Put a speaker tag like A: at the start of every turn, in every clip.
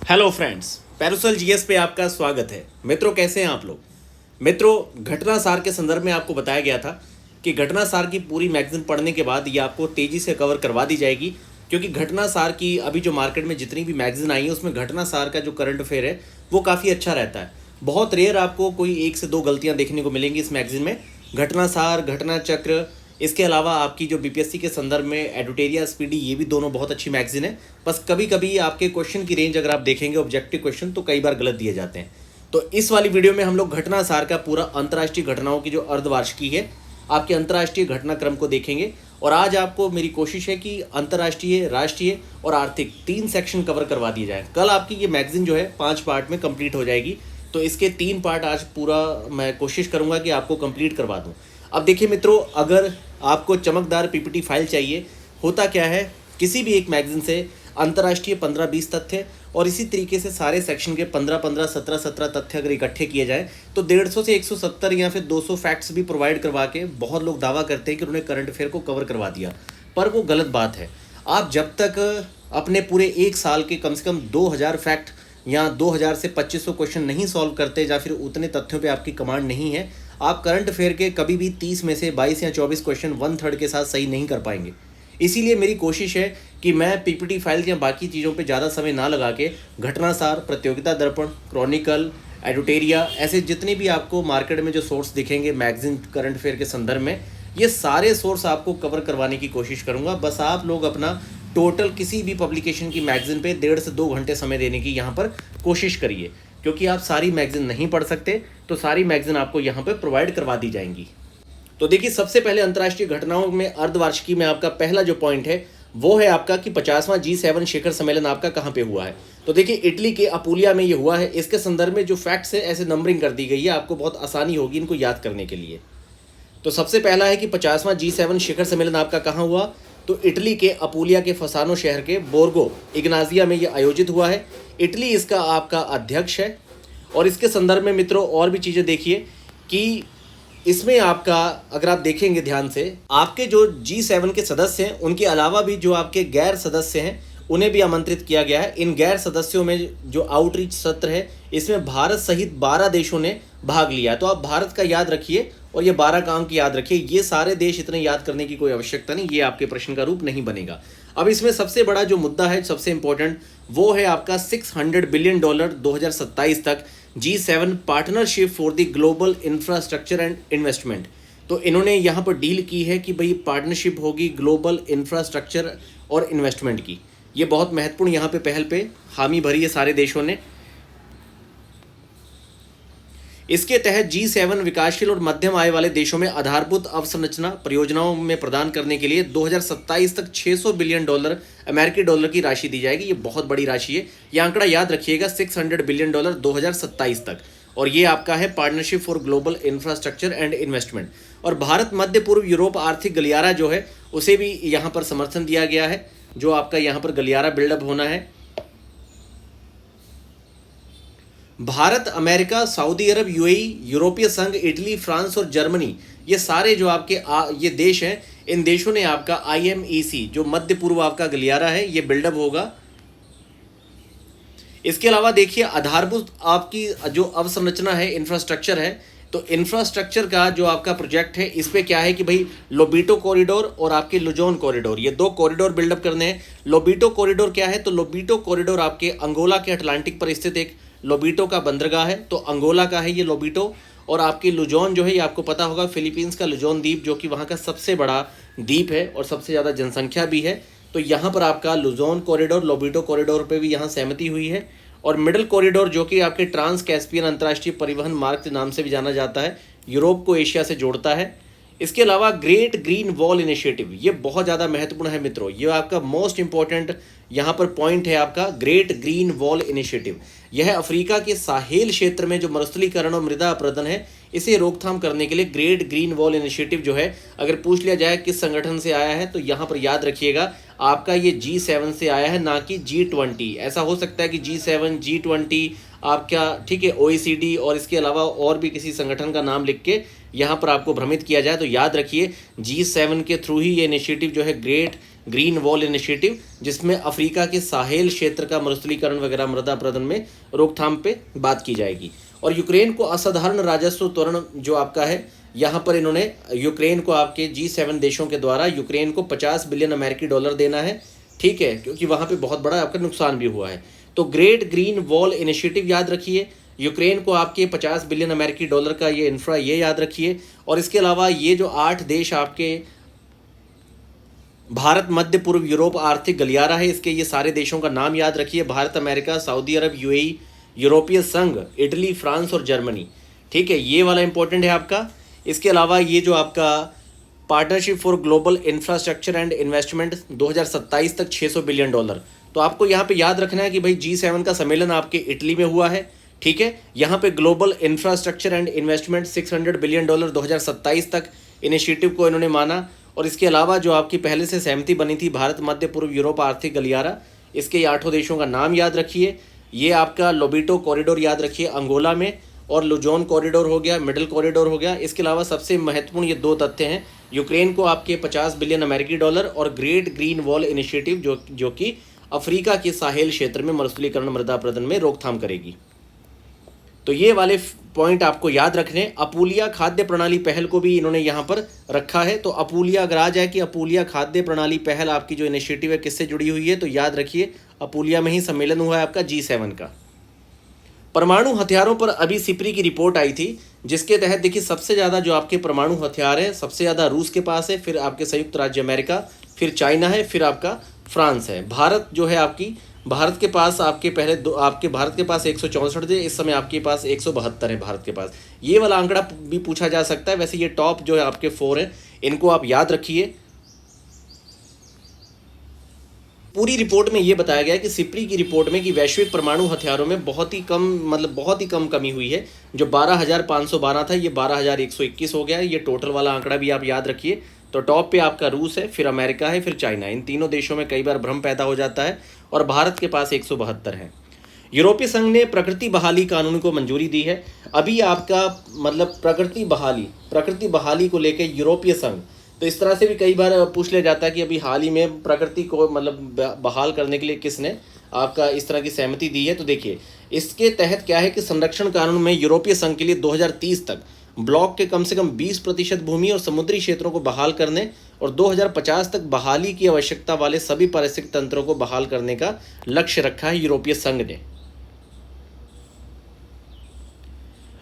A: Hello friends, parasol GS पे आपका स्वागत है। मित्रों, कैसे हैं आप लोग? मित्रों, घटना सार के संदर्भ में आपको बताया गया था कि घटना सार की पूरी मैगजीन पढ़ने के बाद ये आपको तेज़ी से कवर करवा दी जाएगी, क्योंकि घटना सार की अभी जो मार्केट में जितनी भी मैगजीन आई है उसमें घटना सार का जो करंट अफेयर है वो काफ़ी अच्छा रहता है। बहुत रेयर आपको कोई 1 से 2 गलतियाँ देखने को मिलेंगी इस मैगजीन में। घटना सार, घटना चक्र, इसके अलावा आपकी जो बीपीएससी के संदर्भ में एडुटेरिया स्पीडी, ये भी दोनों बहुत अच्छी मैगजीन है। बस कभी कभी आपके क्वेश्चन की रेंज अगर आप देखेंगे ऑब्जेक्टिव क्वेश्चन तो कई बार गलत दिए जाते हैं। तो इस वाली वीडियो में हम लोग घटना सार का पूरा अंतर्राष्ट्रीय घटनाओं की जो अर्धवार्षिकी है, आपके अंतर्राष्ट्रीय घटनाक्रम को देखेंगे। और आज आपको मेरी कोशिश है कि अंतर्राष्ट्रीय, राष्ट्रीय और आर्थिक 3 सेक्शन कवर करवा दिए जाए। कल आपकी ये मैगजीन जो है 5 पार्ट में कंप्लीट हो जाएगी, तो इसके 3 पार्ट आज पूरा मैं कोशिश करूंगा कि आपको कंप्लीट करवा दूं। अब देखिए मित्रों, अगर आपको चमकदार पीपीटी फाइल चाहिए, होता क्या है, किसी भी एक मैगजीन से अंतर्राष्ट्रीय 15-20 तथ्य और इसी तरीके से सारे सेक्शन के 15-15, 17-17 तथ्य अगर इकट्ठे किए जाए तो 150 से 170 या फिर 200 फैक्ट्स भी प्रोवाइड करवा के बहुत लोग दावा करते हैं कि उन्होंने करंट अफेयर को कवर करवा दिया, पर वो गलत बात है। आप जब तक अपने पूरे 1 साल के कम से कम 2000 फैक्ट या 2000 से 2500 क्वेश्चन नहीं सॉल्व करते या फिर उतने तथ्यों पे आपकी कमांड नहीं है, आप करंट अफेयर के कभी भी 30 में से 22 या 24 क्वेश्चन 1/3 के साथ सही नहीं कर पाएंगे। इसीलिए मेरी कोशिश है कि मैं पीपीटी फाइल या बाकी चीज़ों पे ज़्यादा समय ना लगा के घटनासार, प्रतियोगिता दर्पण, क्रॉनिकल, एडुटेरिया, ऐसे जितने भी आपको मार्केट में जो सोर्स दिखेंगे मैगजीन करंट अफेयर के संदर्भ में, ये सारे सोर्स आपको कवर करवाने की कोशिश करूँगा। बस आप लोग अपना टोटल किसी भी पब्लिकेशन की मैगजीन पे 1.5 से 2 घंटे समय देने की यहाँ पर कोशिश करिए, क्योंकि आप सारी मैगजीन नहीं पढ़ सकते, तो सारी मैगजीन आपको यहाँ पे प्रोवाइड करवा दी जाएंगी। तो देखिए, सबसे पहले अंतर्राष्ट्रीय घटनाओं में अर्धवार्षिकी में आपका पहला जो पॉइंट है वो है आपका कि 50वां G7 शिखर सम्मेलन आपका कहाँ पे हुआ है। तो देखिए, इटली के अपूलिया में ये हुआ है। इसके संदर्भ में जो फैक्ट्स है ऐसे नंबरिंग कर दी गई है, आपको बहुत आसानी होगी इनको याद करने के लिए। तो सबसे पहला है कि 50वां G7 शिखर सम्मेलन आपका कहाँ हुआ, तो इटली के अपूलिया के फसानो शहर के बोर्गो इग्नाजिया में ये आयोजित हुआ है। इटली इसका आपका अध्यक्ष है। और इसके संदर्भ में मित्रों और भी चीज़ें देखिए कि इसमें आपका, अगर आप देखेंगे ध्यान से, आपके जो G7 के सदस्य हैं उनके अलावा भी जो आपके गैर सदस्य हैं उन्हें भी आमंत्रित किया गया है। इन गैर सदस्यों में जो आउटरीच सत्र है, इसमें भारत सहित 12 देशों ने भाग लिया। तो आप भारत का याद रखिए और ये 12 काम की याद रखिए। ये सारे देश इतने याद करने की कोई आवश्यकता नहीं, ये आपके प्रश्न का रूप नहीं बनेगा। अब इसमें सबसे बड़ा जो मुद्दा है, सबसे इंपॉर्टेंट, वो है आपका $600 बिलियन 2027 तक G7 partnership for the global infrastructure and investment. तो इन्होंने यहाँ पर डील की है कि भाई पार्टनरशिप होगी ग्लोबल इंफ्रास्ट्रक्चर और इन्वेस्टमेंट की। ये बहुत महत्वपूर्ण यहाँ पे पहल पे हामी भरी है सारे देशों ने। इसके तहत G7 विकासशील और मध्यम आय वाले देशों में आधारभूत अवसंरचना परियोजनाओं में प्रदान करने के लिए 2027 तक $600 बिलियन अमेरिकी डॉलर की राशि दी जाएगी। ये बहुत बड़ी राशि है, ये आंकड़ा याद रखिएगा, $600 बिलियन 2027 तक। और ये आपका है partnership for global infrastructure and investment. और भारत, मध्य पूर्व यूरोप आर्थिक गलियारा जो है उसे भी यहाँ पर समर्थन दिया गया है, जो आपका यहाँ पर गलियारा बिल्डअप होना है। भारत, अमेरिका, सऊदी अरब, यूएई, यूरोपीय संघ, इटली, फ्रांस और जर्मनी, ये सारे जो आपके ये देश हैं, इन देशों ने आपका IMEC जो मध्य पूर्व आपका गलियारा है ये बिल्डअप होगा। इसके अलावा देखिए, आधारभूत आपकी जो अवसंरचना है, इंफ्रास्ट्रक्चर है, तो इंफ्रास्ट्रक्चर का जो आपका प्रोजेक्ट है इस पे क्या है कि भाई लोबीटो कॉरिडोर और आपके लुजोन कॉरिडोर, ये 2 कॉरिडोर बिल्डअप करने हैं। लोबीटो कॉरिडोर क्या है, तो लोबीटो कॉरिडोर आपके अंगोला के अटलांटिक पर स्थित एक लोबीटो का बंदरगाह है, तो अंगोला का है ये लोबीटो। और आपकी लुजोन जो है, ये आपको पता होगा फिलीपींस का लुजोन द्वीप, जो कि वहाँ का सबसे बड़ा द्वीप है और सबसे ज़्यादा जनसंख्या भी है। तो यहाँ पर आपका लुजोन कॉरिडोर, लोबीटो कॉरिडोर पे भी यहाँ सहमति हुई है। और मिडल कॉरिडोर जो कि आपके ट्रांस कैस्पियन अंतर्राष्ट्रीय परिवहन मार्ग के नाम से भी जाना जाता है, यूरोप को एशिया से जोड़ता है। इसके अलावा ग्रेट ग्रीन वॉल इनिशिएटिव, ये बहुत ज़्यादा महत्वपूर्ण है मित्रों, ये आपका मोस्ट इंपॉर्टेंट यहाँ पर पॉइंट है आपका ग्रेट ग्रीन वॉल इनिशिएटिव। यह अफ्रीका के साहेल क्षेत्र में जो मरुस्थलीकरण और मृदा अपरदन है, इसे रोकथाम करने के लिए ग्रेट ग्रीन वॉल इनिशिएटिव जो है, अगर पूछ लिया जाए किस संगठन से आया है, तो यहाँ पर याद रखिएगा आपका ये G7 से आया है, ना कि G20। ऐसा हो सकता है कि G7, G20 आपका, ठीक है, OECD और इसके अलावा और भी किसी संगठन का नाम लिख के यहाँ पर आपको भ्रमित किया जाए। तो याद रखिए G7 के थ्रू ही ये इनिशिएटिव जो है ग्रेट ग्रीन वॉल इनिशिएटिव, जिसमें अफ्रीका के साहेल क्षेत्र का मरुस्थलीकरण वगैरह मृदा अपरदन में रोकथाम पे बात की जाएगी। और यूक्रेन को असाधारण राजस्व त्वरण जो आपका है, यहाँ पर इन्होंने यूक्रेन को आपके G7 देशों के द्वारा यूक्रेन को 50 बिलियन अमेरिकी डॉलर देना है, ठीक है, क्योंकि वहाँ पे बहुत बड़ा आपका नुकसान भी हुआ है। तो ग्रेट ग्रीन वॉल इनिशिएटिव याद रखिए, यूक्रेन को आपके 50 बिलियन अमेरिकी डॉलर का ये इंफ्रा, ये याद रखिए। और इसके अलावा ये जो 8 देश आपके भारत, मध्य पूर्व, यूरोप आर्थिक गलियारा है, इसके ये सारे देशों का नाम याद रखिए। भारत, अमेरिका, सऊदी अरब, UAE, यूरोपीय संघ, इटली, फ्रांस और जर्मनी, ठीक है, ये वाला इंपॉर्टेंट है आपका। इसके अलावा ये जो आपका partnership for global infrastructure and investment 2027 तक $600 बिलियन, तो आपको यहाँ पे याद रखना है कि भाई G7 का सम्मेलन आपके इटली में हुआ है, ठीक है। यहाँ पे global infrastructure and investment $600 billion 2027 तक इनिशिएटिव को इन्होंने माना। और इसके अलावा जो आपकी पहले से सहमति बनी थी, भारत, मध्य पूर्व, यूरोप आर्थिक गलियारा, इसके 8 देशों का नाम याद रखिए। ये आपका लोबिटो कॉरिडोर याद रखिए अंगोला में, और लुजोन कॉरिडोर हो गया, मिडल कॉरिडोर हो गया। इसके अलावा सबसे महत्वपूर्ण ये 2 तथ्य हैं, यूक्रेन को आपके 50 बिलियन अमेरिकी डॉलर और ग्रेट ग्रीन वॉल इनिशिएटिव जो कि अफ्रीका के साहेल क्षेत्र में मरुस्थलीकरण मृदा अपरदन में रोकथाम करेगी। तो ये वाले पॉइंट आपको याद रखने। अपूलिया खाद्य प्रणाली पहल को भी इन्होंने यहाँ पर रखा है। तो अपूलिया अगर आ जाए कि अपूलिया खाद्य प्रणाली पहल आपकी जो इनिशिएटिव है किससे जुड़ी हुई है, तो याद रखिए अपूलिया में ही सम्मेलन हुआ है आपका G7 का। परमाणु हथियारों पर अभी सिपरी की रिपोर्ट आई थी, जिसके तहत देखिए सबसे ज़्यादा जो आपके परमाणु हथियार है, सबसे ज़्यादा रूस के पास है, फिर आपके संयुक्त राज्य अमेरिका, फिर चाइना है, फिर आपका फ्रांस है। भारत जो है भारत के पास भारत के पास 164 थे, इस समय आपके पास 172 है भारत के पास। ये वाला आंकड़ा भी पूछा जा सकता है। वैसे ये टॉप जो है आपके 4 हैं, इनको आप याद रखिए। पूरी रिपोर्ट में ये बताया गया है कि सिपरी की रिपोर्ट में कि वैश्विक परमाणु हथियारों में बहुत ही कम कमी हुई है। जो 12,512 था, ये 12,121 हो गया है। ये टोटल वाला आंकड़ा भी आप याद रखिए। तो टॉप पे आपका रूस है, फिर अमेरिका है, फिर चाइना। इन तीनों देशों में कई बार भ्रम पैदा हो जाता है। और भारत के पास 172 है। यूरोपीय संघ ने प्रकृति बहाली कानून को मंजूरी दी है। अभी आपका प्रकृति बहाली को लेकर यूरोपीय संघ, तो इस तरह से भी कई बार पूछ लिया जाता है कि अभी हाल ही में प्रकृति को बहाल करने के लिए किसने आपका इस तरह की सहमति दी है। तो देखिए इसके तहत क्या है कि संरक्षण कानून में यूरोपीय संघ के लिए 2030 तक ब्लॉक के कम से कम 20% भूमि और समुद्री क्षेत्रों को बहाल करने और 2050 तक बहाली की आवश्यकता वाले सभी पारिस्थितिक तंत्रों को बहाल करने का लक्ष्य रखा है यूरोपीय संघ ने।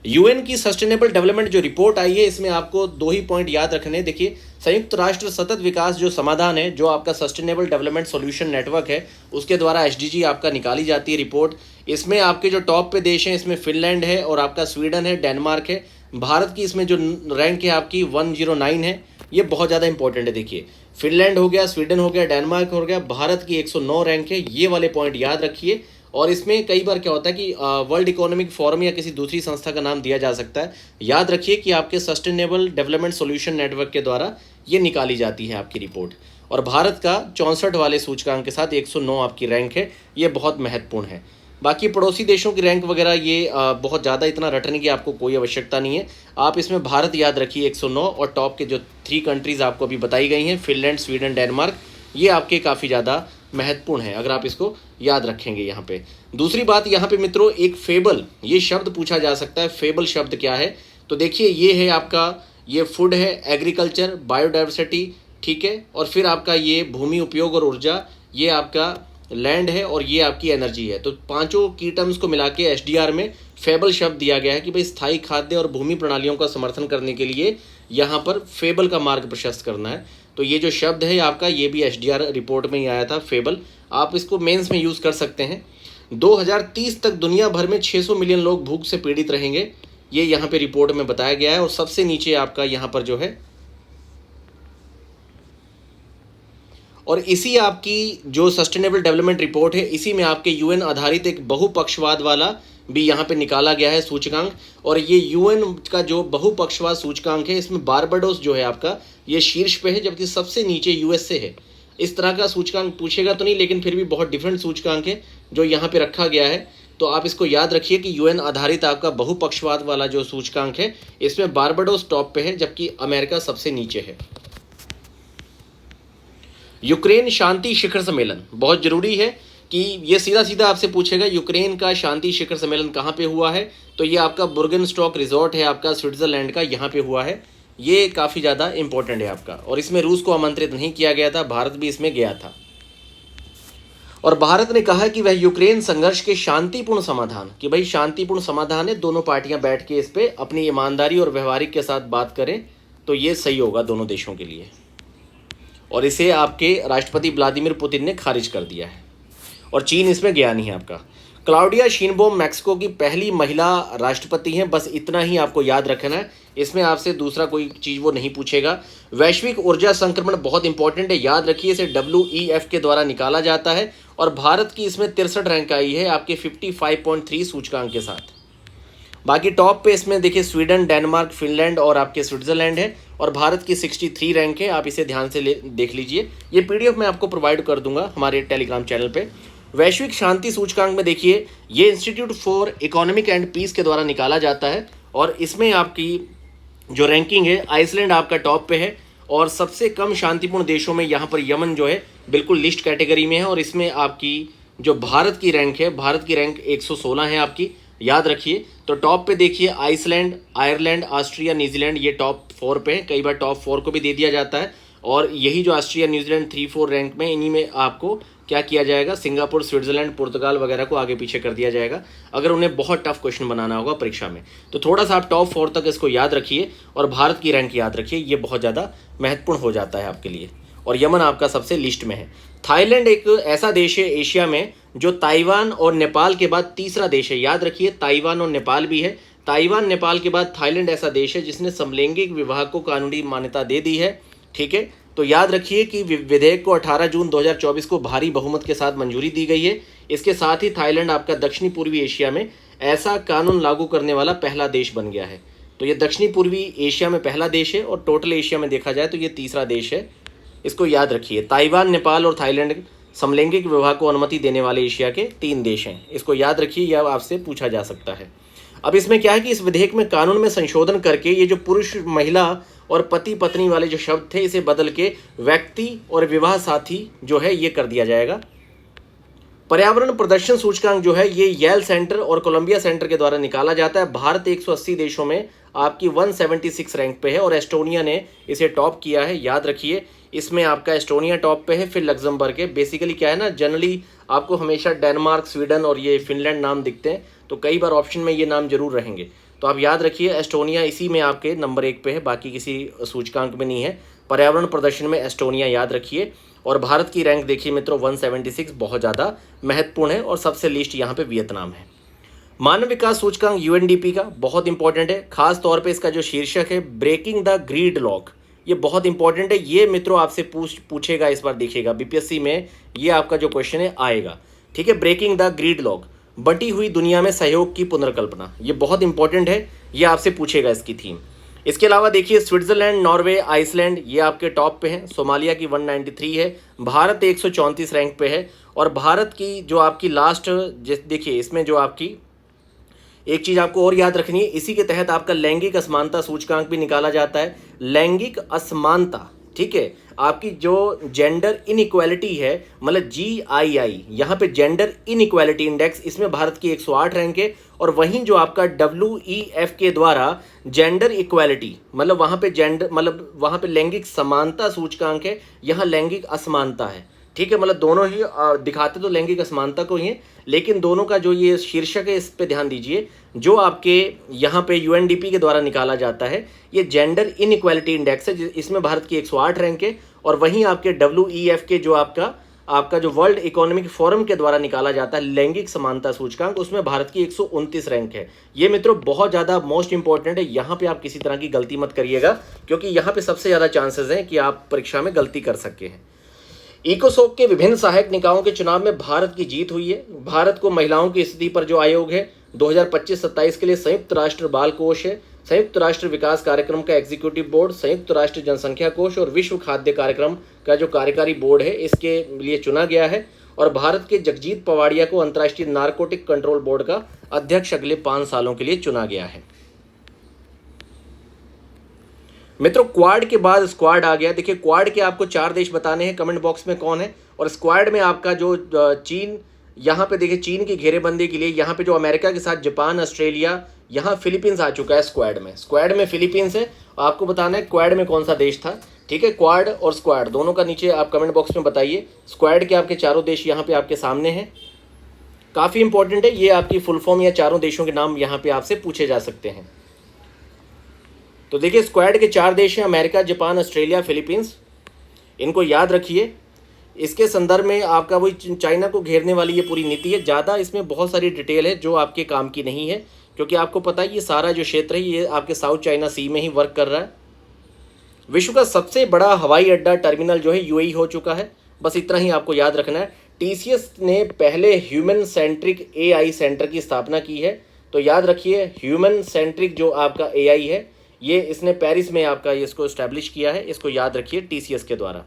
A: UN की सस्टेनेबल डेवलपमेंट जो रिपोर्ट आई है, इसमें आपको 2 ही पॉइंट याद रखने। देखिए संयुक्त राष्ट्र सतत विकास जो समाधान है, जो आपका सस्टेनेबल डेवलपमेंट सॉल्यूशन नेटवर्क है, उसके द्वारा SDG आपका निकाली जाती है रिपोर्ट। इसमें आपके जो टॉप पे देश हैं, इसमें फिनलैंड है और आपका स्वीडन है, डेनमार्क है। भारत की इसमें जो रैंक है आपकी 109 है। ये बहुत ज़्यादा इंपॉर्टेंट है। देखिए फिनलैंड हो गया, स्वीडन हो गया, डेनमार्क हो गया, भारत की 109 रैंक है। ये वाले पॉइंट याद रखिए। और इसमें कई बार क्या होता है कि वर्ल्ड इकोनॉमिक फोरम या किसी दूसरी संस्था का नाम दिया जा सकता है। याद रखिए कि आपके सस्टेनेबल डेवलपमेंट सॉल्यूशन नेटवर्क के द्वारा ये निकाली जाती है आपकी रिपोर्ट। और भारत का 64 वाले सूचकांक के साथ 109 आपकी रैंक है। ये बहुत महत्वपूर्ण है। बाकी पड़ोसी देशों की रैंक वगैरह ये बहुत ज़्यादा इतना रटने की आपको कोई आवश्यकता नहीं है। आप इसमें भारत याद रखिए 109, और टॉप के जो 3 कंट्रीज़ आपको अभी बताई गई हैं, फिनलैंड, स्वीडन, डेनमार्क, ये आपके काफ़ी ज़्यादा महत्वपूर्ण है अगर आप इसको याद रखेंगे। यहाँ पे दूसरी बात, यहाँ पे मित्रों एक फेबल, ये शब्द पूछा जा सकता है। फेबल शब्द क्या है? तो देखिए ये है आपका, ये फूड है, एग्रीकल्चर, बायोडाइवर्सिटी, ठीक है, और फिर आपका ये भूमि उपयोग और ऊर्जा, ये आपका लैंड है, और ये आपकी एनर्जी है। तो 5 की टर्म्स को मिला के SDR में फेबल शब्द दिया गया है कि भाई स्थायी खाद्य और भूमि प्रणालियों का समर्थन करने के लिए यहाँ पर फेबल का मार्ग प्रशस्त करना है। तो ये जो शब्द है आपका, ये भी SDR रिपोर्ट में ही आया था, फेबल। आप इसको मेंस में यूज़ कर सकते हैं। 2030 तक दुनिया भर में 600 मिलियन लोग भूख से पीड़ित रहेंगे, ये यहाँ पे रिपोर्ट में बताया गया है। और सबसे नीचे आपका यहाँ पर जो है, और इसी आपकी जो सस्टेनेबल डेवलपमेंट रिपोर्ट है, इसी में आपके UN आधारित एक बहुपक्षवाद वाला भी यहाँ पे निकाला गया है सूचकांक। और ये UN का जो बहुपक्षवाद सूचकांक है, इसमें बारबाडोस जो है आपका, ये शीर्ष पे है, जबकि सबसे नीचे USA है। इस तरह का सूचकांक पूछेगा तो नहीं, लेकिन फिर भी बहुत डिफरेंट सूचकांक है जो यहाँ पे रखा गया है। तो आप इसको याद रखिए कि UN आधारित आपका बहुपक्षवाद वाला जो सूचकांक है, इसमें बारबाडोस टॉप पे है, जबकि अमेरिका सबसे नीचे है। यूक्रेन शांति शिखर सम्मेलन, बहुत जरूरी है कि ये सीधा सीधा आपसे पूछेगा यूक्रेन का शांति शिखर सम्मेलन कहाँ पे हुआ है, तो ये आपका बुर्गनस्टॉक रिजॉर्ट है आपका स्विट्जरलैंड का, यहाँ पे हुआ है। ये काफ़ी ज़्यादा इंपॉर्टेंट है आपका, और इसमें रूस को आमंत्रित नहीं किया गया था, भारत भी इसमें गया था। और भारत ने कहा कि वह यूक्रेन संघर्ष के शांतिपूर्ण समाधान, कि भाई शांतिपूर्ण समाधान है, दोनों पार्टियां बैठ के इस पे अपनी ईमानदारी और व्यवहारिक के साथ बात करें तो ये सही होगा दोनों देशों के लिए। और इसे आपके राष्ट्रपति व्लादिमीर पुतिन ने खारिज कर दिया है, और चीन इसमें गया नहीं है आपका। क्लाउडिया शीनबोम मैक्सिको की पहली महिला राष्ट्रपति हैं, बस इतना ही आपको याद रखना है, इसमें आपसे दूसरा कोई चीज़ वो नहीं पूछेगा। वैश्विक ऊर्जा संक्रमण बहुत इंपॉर्टेंट है, याद रखिए, इसे WEF के द्वारा निकाला जाता है, और भारत की इसमें 63 रैंक आई है आपके 55.3 सूचकांक के साथ। बाकी टॉप पे इसमें देखिए स्वीडन, डेनमार्क, फिनलैंड और आपके स्विट्जरलैंड है, और भारत की 63 रैंक है। आप इसे ध्यान से देख लीजिए, ये PDF मैं आपको प्रोवाइड कर दूंगा हमारे टेलीग्राम चैनल पे। वैश्विक शांति सूचकांक में देखिए ये institute for economic and peace के द्वारा निकाला जाता है, और इसमें आपकी जो रैंकिंग है आइसलैंड आपका टॉप पे है, और सबसे कम शांतिपूर्ण देशों में यहाँ पर यमन जो है बिल्कुल लिस्ट कैटेगरी में है। और इसमें आपकी जो भारत की रैंक है, भारत की रैंक 116 है आपकी, याद रखिए। तो टॉप पे देखिए आइसलैंड, आयरलैंड, ऑस्ट्रिया, न्यूजीलैंड, ये टॉप 4 पे है, कई बार टॉप 4 को भी दे दिया जाता है। और यही जो ऑस्ट्रिया, न्यूजीलैंड 3-4 रैंक में, इन्हीं में आपको क्या किया जाएगा, सिंगापुर, स्विट्जरलैंड, पुर्तगाल वगैरह को आगे पीछे कर दिया जाएगा अगर उन्हें बहुत टफ क्वेश्चन बनाना होगा परीक्षा में। तो थोड़ा सा आप टॉप 4 तक इसको याद रखिए, और भारत की रैंक याद रखिए, ये बहुत ज़्यादा महत्वपूर्ण हो जाता है आपके लिए। और यमन आपका सबसे लिस्ट में है। थाईलैंड एक ऐसा देश है एशिया में जो ताइवान और नेपाल के बाद तीसरा देश है, याद रखिए, ताइवान और नेपाल भी है। ताइवान, नेपाल के बाद थाईलैंड ऐसा देश है जिसने समलैंगिक विवाह को कानूनी मान्यता दे दी है, ठीक है। तो याद रखिए कि विधेयक को 18 जून 2024 को भारी बहुमत के साथ मंजूरी दी गई है। इसके साथ ही थाईलैंड आपका दक्षिणी पूर्वी एशिया में ऐसा कानून लागू करने वाला पहला देश बन गया है। तो ये दक्षिणी पूर्वी एशिया में पहला देश है, और टोटल एशिया में देखा जाए तो ये तीसरा देश है, इसको याद रखिए। ताइवान, नेपाल और थाईलैंड समलैंगिक विवाह को अनुमति देने वाले एशिया के 3 देश हैं, इसको याद रखिए, यह आपसे पूछा जा सकता है। अब इसमें क्या है कि इस विधेयक में कानून में संशोधन करके ये जो पुरुष, महिला और पति पत्नी वाले जो शब्द थे इसे बदल के व्यक्ति और विवाह साथी जो है ये कर दिया जाएगा। पर्यावरण प्रदर्शन सूचकांक जो है ये येल सेंटर और कोलंबिया सेंटर के द्वारा निकाला जाता है। भारत 180 देशों में आपकी 176 रैंक पे है, और एस्टोनिया ने इसे टॉप किया है, याद रखिए। इसमें आपका एस्टोनिया टॉप पे है, फिर लग्जमबर्ग है। बेसिकली क्या है ना, जनरली आपको हमेशा डेनमार्क, स्वीडन और ये फिनलैंड नाम दिखते हैं, तो कई बार ऑप्शन में ये नाम जरूर रहेंगे। तो आप याद रखिए एस्टोनिया इसी में आपके नंबर 1 पे है, बाकी किसी सूचकांक में नहीं है। पर्यावरण प्रदर्शन में एस्टोनिया याद रखिए। और भारत की रैंक देखिए मित्रों 176, बहुत ज़्यादा महत्वपूर्ण है, और सबसे लिस्ट यहाँ पे वियतनाम है। मानव विकास सूचकांक UNDP का बहुत इंपॉर्टेंट है, खास तौर पे इसका जो शीर्षक है ब्रेकिंग द ग्रीड लॉक, ये बहुत इंपॉर्टेंट है। ये मित्रों आपसे पूछेगा इस बार, देखिएगा BPSC में ये आपका जो क्वेश्चन है आएगा, ठीक है। ब्रेकिंग द ग्रीड लॉक, बटी हुई दुनिया में सहयोग की पुनर्कल्पना, ये बहुत इंपॉर्टेंट है, ये आपसे पूछेगा इसकी थीम। इसके अलावा देखिए स्विट्जरलैंड, नॉर्वे, आइसलैंड ये आपके टॉप पे हैं। सोमालिया की 193 है। भारत 134 रैंक पे है। और भारत की जो आपकी लास्ट देखिए, इसमें जो आपकी एक चीज़ आपको और याद रखनी है, इसी के तहत आपका लैंगिक असमानता सूचकांक भी निकाला जाता है। लैंगिक असमानता, ठीक है, आपकी जो जेंडर इनइक्वालिटी है, मतलब GII, यहाँ पे जेंडर इनइक्वालिटी इंडेक्स, इसमें भारत की 108 रैंक है। और वहीं जो आपका WEF के द्वारा जेंडर इक्वालिटी, मतलब वहाँ पे जेंडर, मतलब वहाँ पे लैंगिक समानता सूचकांक है, यहाँ लैंगिक असमानता है, ठीक है। मतलब दोनों ही दिखाते तो लैंगिक असमानता को ही है, लेकिन दोनों का जो ये शीर्षक है इस पे ध्यान दीजिए। जो आपके यहाँ पे UNDP के द्वारा निकाला जाता है ये जेंडर इनइक्वालिटी इंडेक्स है, इसमें भारत की 108 रैंक है। और वहीं आपके WEF के जो आपका जो वर्ल्ड इकोनॉमिक फोरम के द्वारा निकाला जाता है लैंगिक समानता सूचकांक, उसमें भारत की 129 रैंक है। ये मित्रों बहुत ज़्यादा मोस्ट इंपॉर्टेंट है, यहाँ पे आप किसी तरह की गलती मत करिएगा, क्योंकि यहाँ पे सबसे ज़्यादा चांसेस हैं कि आप परीक्षा में गलती कर सकते हैं। इकोसोक के विभिन्न सहायक निकायों के चुनाव में भारत की जीत हुई है। भारत को महिलाओं की स्थिति पर जो आयोग है 2025-27 के लिए संयुक्त राष्ट्र बाल कोष है, संयुक्त राष्ट्र विकास कार्यक्रम का एग्जीक्यूटिव बोर्ड, संयुक्त राष्ट्र जनसंख्या कोष और विश्व खाद्य कार्यक्रम का जो कार्यकारी बोर्ड है इसके लिए चुना गया है। और भारत के जगजीत पवाड़िया को अंतर्राष्ट्रीय नारकोटिक कंट्रोल बोर्ड का अध्यक्ष अगले 5 सालों के लिए चुना गया है। मित्रों क्वाड के बाद स्क्वाड आ गया। देखिए क्वाड के आपको 4 देश बताने हैं, कमेंट बॉक्स में कौन है। और स्क्वाड में आपका जो चीन, यहाँ पे देखिए चीन की घेरेबंदी के लिए यहाँ पे जो अमेरिका के साथ जापान, ऑस्ट्रेलिया, यहाँ फिलीपींस आ चुका है स्क्वाड में फिलीपींस है। आपको बताना है क्वाड में कौन सा देश था, ठीक है। क्वाड और स्क्वाड दोनों का नीचे आप कमेंट बॉक्स में बताइए। स्क्वाड के आपके चारों देश यहाँ पे आपके सामने हैं, काफ़ी इंपॉर्टेंट है ये, आपकी फुल फॉर्म या चारों देशों के नाम यहाँ पे आपसे पूछे जा सकते हैं। तो देखिए स्क्वाड के 4 देश हैं, अमेरिका, जापान, ऑस्ट्रेलिया, फिलीपींस, इनको याद रखिए। इसके संदर्भ में आपका वही चाइना को घेरने वाली ये पूरी नीति है। ज़्यादा इसमें बहुत सारी डिटेल है जो आपके काम की नहीं है, क्योंकि आपको पता है ये सारा जो क्षेत्र है ये आपके साउथ चाइना सी में ही वर्क कर रहा है। विश्व का सबसे बड़ा हवाई अड्डा टर्मिनल जो है यूएई हो चुका है, बस इतना ही आपको याद रखना है। टीसीएस ने पहले ह्यूमन सेंट्रिक एआई सेंटर की स्थापना की है, तो याद रखिए ह्यूमन सेंट्रिक जो आपका एआई है ये इसने पेरिस में आपका इसको इस्टेब्लिश किया है, इसको याद रखिए टीसीएस के द्वारा।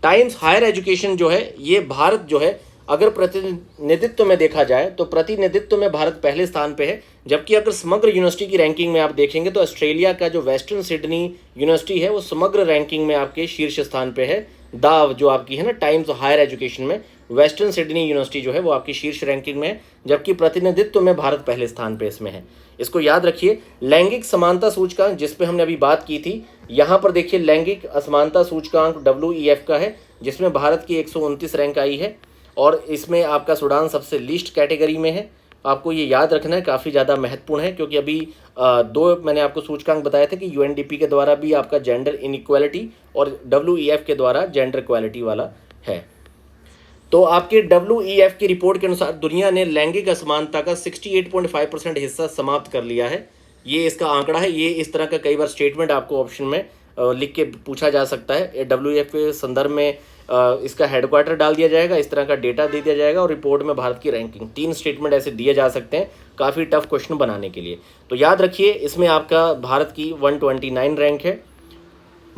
A: टाइम्स हायर एजुकेशन जो है ये भारत जो है अगर प्रतिनिधित्व में देखा जाए तो प्रतिनिधित्व में भारत पहले स्थान पे है, जबकि अगर समग्र यूनिवर्सिटी की रैंकिंग में आप देखेंगे तो ऑस्ट्रेलिया का जो वेस्टर्न सिडनी यूनिवर्सिटी है वो समग्र रैंकिंग में आपके शीर्ष स्थान पे है। दाव जो आपकी है ना टाइम्स हायर एजुकेशन में वेस्टर्न सिडनी यूनिवर्सिटी जो है वो आपकी शीर्ष रैंकिंग में है, जबकि प्रतिनिधित्व में भारत पहले स्थान पे इसमें है, इसको याद रखिए। लैंगिक समानता सूचकांक जिस पे हमने अभी बात की थी, यहाँ पर देखिए लैंगिक असमानता सूचकांक WEF का है, जिसमें भारत की 129 रैंक आई है और इसमें आपका सूडान सबसे लीस्ट कैटेगरी में है। आपको ये याद रखना है, काफ़ी ज़्यादा महत्वपूर्ण है, क्योंकि अभी 2 मैंने आपको सूचकांक बताए थे कि UNDP के द्वारा भी आपका जेंडर इनइक्वालिटी और WEF के द्वारा जेंडर इक्वालिटी वाला है। तो आपके WEF की रिपोर्ट के अनुसार दुनिया ने लैंगिक असमानता का 68.5% हिस्सा समाप्त कर लिया है। ये इसका आंकड़ा है, ये इस तरह का कई बार स्टेटमेंट आपको ऑप्शन में लिख के पूछा जा सकता है। WEF के संदर्भ में इसका हेडक्वार्टर डाल दिया जाएगा, इस तरह का डेटा दे दिया जाएगा और रिपोर्ट में भारत की रैंकिंग, 3 स्टेटमेंट ऐसे दिए जा सकते हैं काफ़ी टफ क्वेश्चन बनाने के लिए। तो याद रखिए इसमें आपका भारत की 129 रैंक है।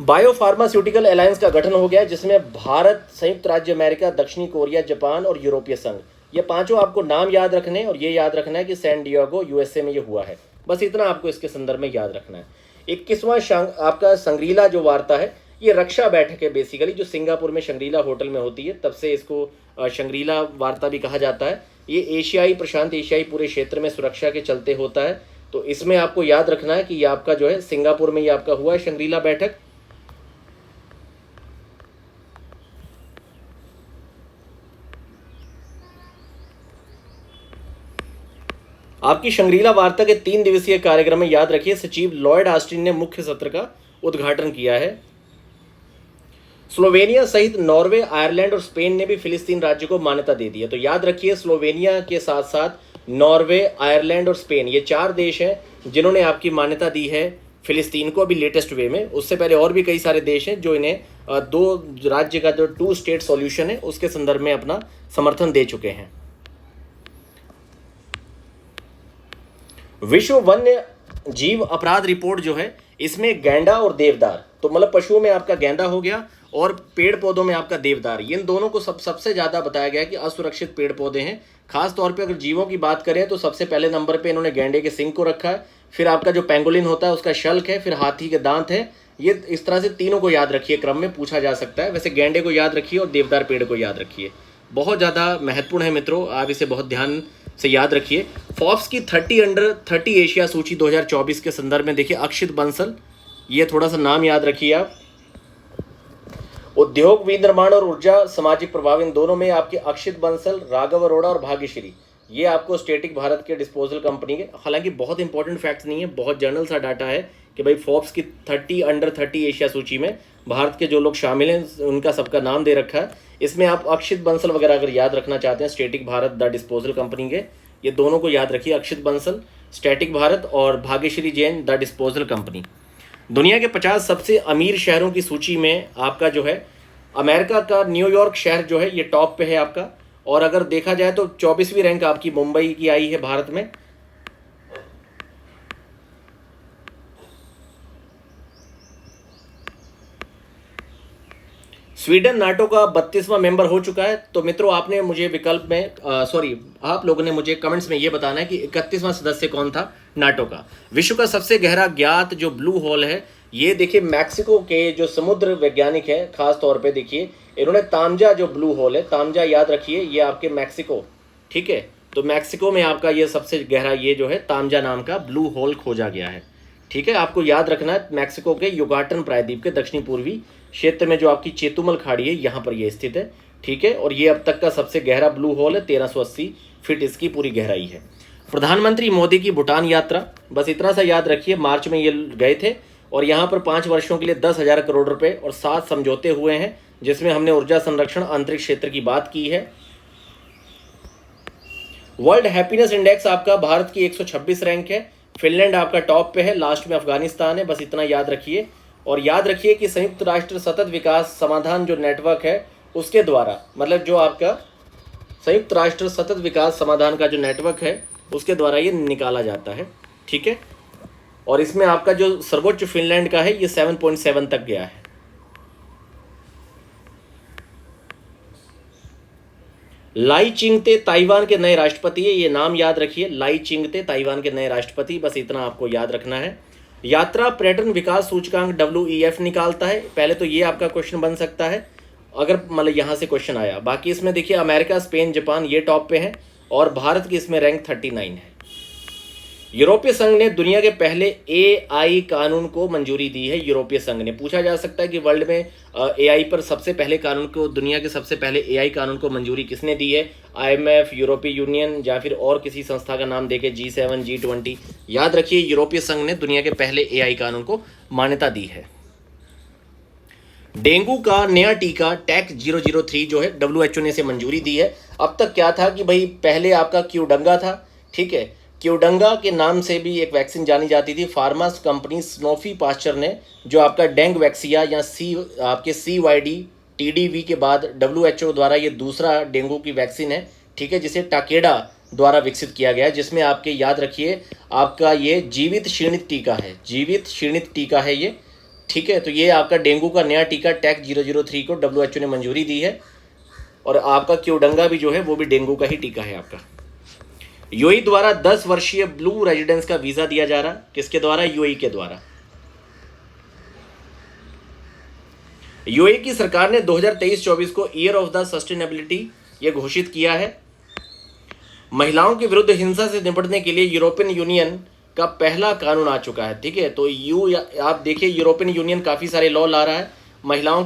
A: बायोफार्मास्यूटिकल अलायंस का गठन हो गया, जिसमें भारत, संयुक्त राज्य अमेरिका, दक्षिणी कोरिया, जापान और यूरोपीय संघ, ये पांचों आपको नाम याद रखने और ये याद रखना है कि सैन डिएगो USA में ये हुआ है, बस इतना आपको इसके संदर्भ में याद रखना है। 21वां आपका संग्रीला जो वार्ता है ये रक्षा बैठक है बेसिकली, जो सिंगापुर में शंग्रीला होटल में होती है, तब से इसको शंग्रीला वार्ता भी कहा जाता है। ये एशियाई, प्रशांत एशियाई पूरे क्षेत्र में सुरक्षा के चलते होता है, तो इसमें आपको याद रखना है कि ये आपका जो है सिंगापुर में ये आपका हुआ है शंग्रीला बैठक। आपकी शंग्रीला वार्ता के 3 दिवसीय कार्यक्रम में याद रखिए सचिव लॉयड ऑस्टिन ने मुख्य सत्र का उद्घाटन किया है। स्लोवेनिया सहित नॉर्वे, आयरलैंड और स्पेन ने भी फिलिस्तीन राज्य को मान्यता दे दी है। तो याद रखिए स्लोवेनिया के साथ साथ नॉर्वे, आयरलैंड और स्पेन, ये 4 देश हैं जिन्होंने आपकी मान्यता दी है फिलिस्तीन को अभी लेटेस्ट वे में। उससे पहले और भी कई सारे देश हैं जो इन्हें 2 राज्य का जो 2 स्टेट सॉल्यूशन है उसके संदर्भ में अपना समर्थन दे चुके हैं। विश्व वन्य जीव अपराध रिपोर्ट जो है इसमें गैंडा और देवदार, तो मतलब पशुओं में आपका गैंडा हो गया और पेड़ पौधों में आपका देवदार, इन दोनों को सबसे ज़्यादा बताया गया कि असुरक्षित पेड़ पौधे हैं। खास तौर पे अगर जीवों की बात करें तो सबसे पहले नंबर पे इन्होंने गैंडे के सिंग को रखा है, फिर आपका जो पेंगोलिन होता है उसका शल्क है, फिर हाथी के दांत है। ये इस तरह से तीनों को याद रखिए, क्रम में पूछा जा सकता है। वैसे गैंडे को याद रखिए और देवदार पेड़ को याद रखिए, बहुत ज़्यादा महत्वपूर्ण है मित्रों, आप इसे बहुत ध्यान से याद रखिए। फोर्ब्स की 30 अंडर 30 एशिया सूची 2024 के संदर्भ में देखिए अक्षित बंसल, ये थोड़ा सा नाम याद रखिए आप। उद्योग, विनिर्माण और ऊर्जा, सामाजिक प्रभाव, इन दोनों में आपके अक्षित बंसल, राघव अरोड़ा और भाग्यश्री, ये आपको स्टेटिक भारत के डिस्पोजल कंपनी के, हालांकि बहुत इंपॉर्टेंट फैक्ट्स नहीं है, बहुत जर्नल सा डाटा है कि भाई फोर्ब्स की 30 अंडर 30 एशिया सूची में भारत के जो लोग शामिल हैं उनका सबका नाम दे रखा है। इसमें आप अक्षित बंसल वगैरह अगर याद रखना चाहते हैं, static Bharat the disposal company के, ये दोनों को याद रखिए, अक्षित बंसल स्टैटिक भारत और Bhagyashree Jain the disposal company. दुनिया के 50 सबसे अमीर शहरों की सूची में आपका जो है अमेरिका का न्यूयॉर्क शहर जो है ये टॉप पे है आपका, और अगर देखा जाए तो 24वीं रैंक आपकी मुंबई की आई है भारत में। स्वीडन नाटो का 32वां मेंबर हो चुका है। तो मित्रों आपने मुझे विकल्प में आप लोगों ने मुझे कमेंट्स में ये बताना है कि 31वां सदस्य कौन था नाटो का। विश्व का सबसे गहरा ज्ञात जो ब्लू होल है ये देखिए मैक्सिको के जो समुद्र वैज्ञानिक है, खास तौर पे देखिए इन्होंने तामजा जो ब्लू होल है, तामजा याद रखिए ये आपके मैक्सिको, ठीक है, तो मैक्सिको में आपका ये सबसे गहरा ये जो है तामजा नाम का ब्लू होल खोजा गया है। ठीक है, आपको याद रखना है मैक्सिको के युगाटन प्रायद्वीप के दक्षिणी पूर्वी क्षेत्र में जो आपकी चेतुमल खाड़ी है यहाँ पर ये स्थित है। ठीक है, और ये अब तक का सबसे गहरा ब्लू होल है, 1380 फीट इसकी पूरी गहराई है। प्रधानमंत्री मोदी की भूटान यात्रा, बस इतना सा याद रखिए, मार्च में ये गए थे और यहाँ पर 5 वर्षों के लिए 10,000 करोड़ रुपए और 7 समझौते हुए हैं, जिसमें हमने ऊर्जा संरक्षण, अंतरिक्ष क्षेत्र की बात की है। वर्ल्ड हैप्पीनेस इंडेक्स आपका भारत की 126 रैंक है, फिनलैंड आपका टॉप पे है, लास्ट में अफगानिस्तान है, बस इतना याद रखिए। और याद रखिए कि संयुक्त राष्ट्र सतत विकास समाधान जो नेटवर्क है उसके द्वारा, मतलब जो आपका संयुक्त राष्ट्र सतत विकास समाधान का जो नेटवर्क है उसके द्वारा ये निकाला जाता है। ठीक है, और इसमें आपका जो सर्वोच्च फिनलैंड का है ये 7.7 तक गया है। लाई चिंगते ताइवान के नए राष्ट्रपति है, ये नाम याद रखिए, लाई चिंगते ताइवान के नए राष्ट्रपति, बस इतना आपको याद रखना है। यात्रा पर्यटन विकास सूचकांक WEF निकालता है, पहले तो ये आपका क्वेश्चन बन सकता है अगर मतलब यहाँ से क्वेश्चन आया। बाकी इसमें देखिए अमेरिका, स्पेन, जापान ये टॉप पे हैं और भारत की इसमें रैंक 39 है। यूरोपीय संघ ने दुनिया के पहले AI कानून को मंजूरी दी है। यूरोपीय संघ ने, पूछा जा सकता है कि वर्ल्ड में AI पर सबसे पहले कानून को, दुनिया के सबसे पहले AI कानून को मंजूरी किसने दी है? IMF, यूरोपीय यूनियन या फिर और किसी संस्था का नाम देके G7, G20? याद रखिए यूरोपीय संघ ने दुनिया के पहले AI कानून को मान्यता दी है। डेंगू का नया टीका टैक 003 जो है WHO ने इसे मंजूरी दी है। अब तक क्या था कि भाई पहले आपका क्यूडंगा था, ठीक है, क्यूडंगा के नाम से भी एक वैक्सीन जानी जाती थी। फार्मास कंपनी स्नोफी पास्चर ने जो आपका डेंग वैक्सिया या आपके CYD TDV के बाद WHO द्वारा ये दूसरा डेंगू की वैक्सीन है, ठीक है, जिसे टाकेडा द्वारा विकसित किया गया है, जिसमें आपके याद रखिए आपका ये जीवित शीर्णित टीका है, जीवित शीर्णित टीका है ये। ठीक है, तो ये आपका डेंगू का नया टीका टैक 003 को WHO ने मंजूरी दी है। और आपका क्यूडंगा भी जो है वो भी डेंगू का ही टीका है आपका। यूएई द्वारा 10 वर्षीय ब्लू रेजिडेंस का वीजा दिया जा रहा, किसके द्वारा? यूएई के द्वारा। यूएई की सरकार ने 2023-24 को ईयर ऑफ द सस्टेनेबिलिटी ये घोषित किया है। महिलाओं के विरुद्ध हिंसा से निपटने के लिए यूरोपियन यूनियन का पहला कानून आ चुका है। ठीक है, तो आप देखिए यूरोपियन यूनियन काफी सारे लॉ ला रहा है, महिलाओं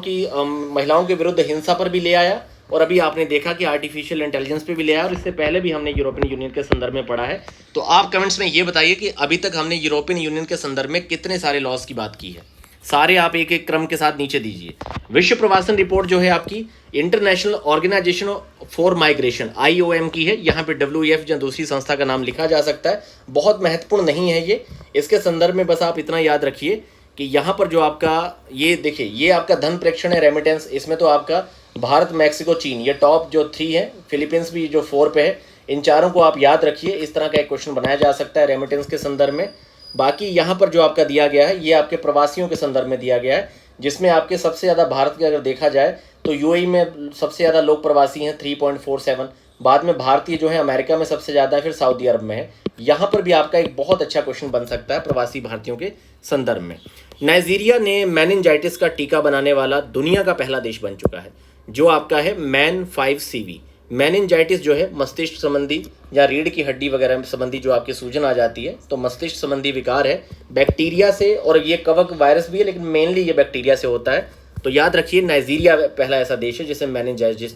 A: के विरुद्ध हिंसा पर भी ले आया, और अभी आपने देखा कि आर्टिफिशियल इंटेलिजेंस पे भी ले आया, और इससे पहले भी हमने यूरोपियन यूनियन के संदर्भ में पढ़ा है। तो आप कमेंट्स में ये बताइए कि अभी तक हमने यूरोपियन यूनियन के संदर्भ में कितने सारे लॉस की बात की है, सारे आप एक एक क्रम के साथ नीचे दीजिए। विश्व प्रवासन रिपोर्ट जो है आपकी international organisation for migration IOM की है, यहाँ पे WEF या दूसरी संस्था का नाम लिखा जा सकता है, बहुत महत्वपूर्ण नहीं है ये। इसके संदर्भ में बस आप इतना याद रखिए कि यहाँ पर जो आपका ये देखिए ये आपका धन प्रेषण है, रेमिटेंस, इसमें तो आपका भारत, मैक्सिको, चीन ये टॉप जो 3 है, फिलीपींस भी जो 4 पे है, इन चारों को आप याद रखिए। इस तरह का एक क्वेश्चन बनाया जा सकता है रेमिटेंस के संदर्भ में। बाकी यहाँ पर जो आपका दिया गया है ये आपके प्रवासियों के संदर्भ में दिया गया है, जिसमें आपके सबसे ज़्यादा भारत के अगर देखा जाए तो यूएई में सबसे ज़्यादा लोग प्रवासी हैं 3.47, बाद में भारतीय जो है अमेरिका में सबसे ज़्यादा है, फिर सऊदी अरब में है। यहाँ पर भी आपका एक बहुत अच्छा क्वेश्चन बन सकता है प्रवासी भारतीयों के संदर्भ में। नाइजीरिया ने मेनिंजाइटिस का टीका बनाने वाला दुनिया का पहला देश बन चुका है, जो आपका है MAN5CV। मेनिंजाइटिस जो है मस्तिष्क संबंधी या रीढ़ की हड्डी वगैरह संबंधी जो आपकी सूजन आ जाती है, तो मस्तिष्क संबंधी विकार है, बैक्टीरिया से, और ये कवक वायरस भी है लेकिन मेनली ये बैक्टीरिया से होता है। तो याद रखिए नाइजीरिया पहला ऐसा देश है जिसे मेनिंजाइटिस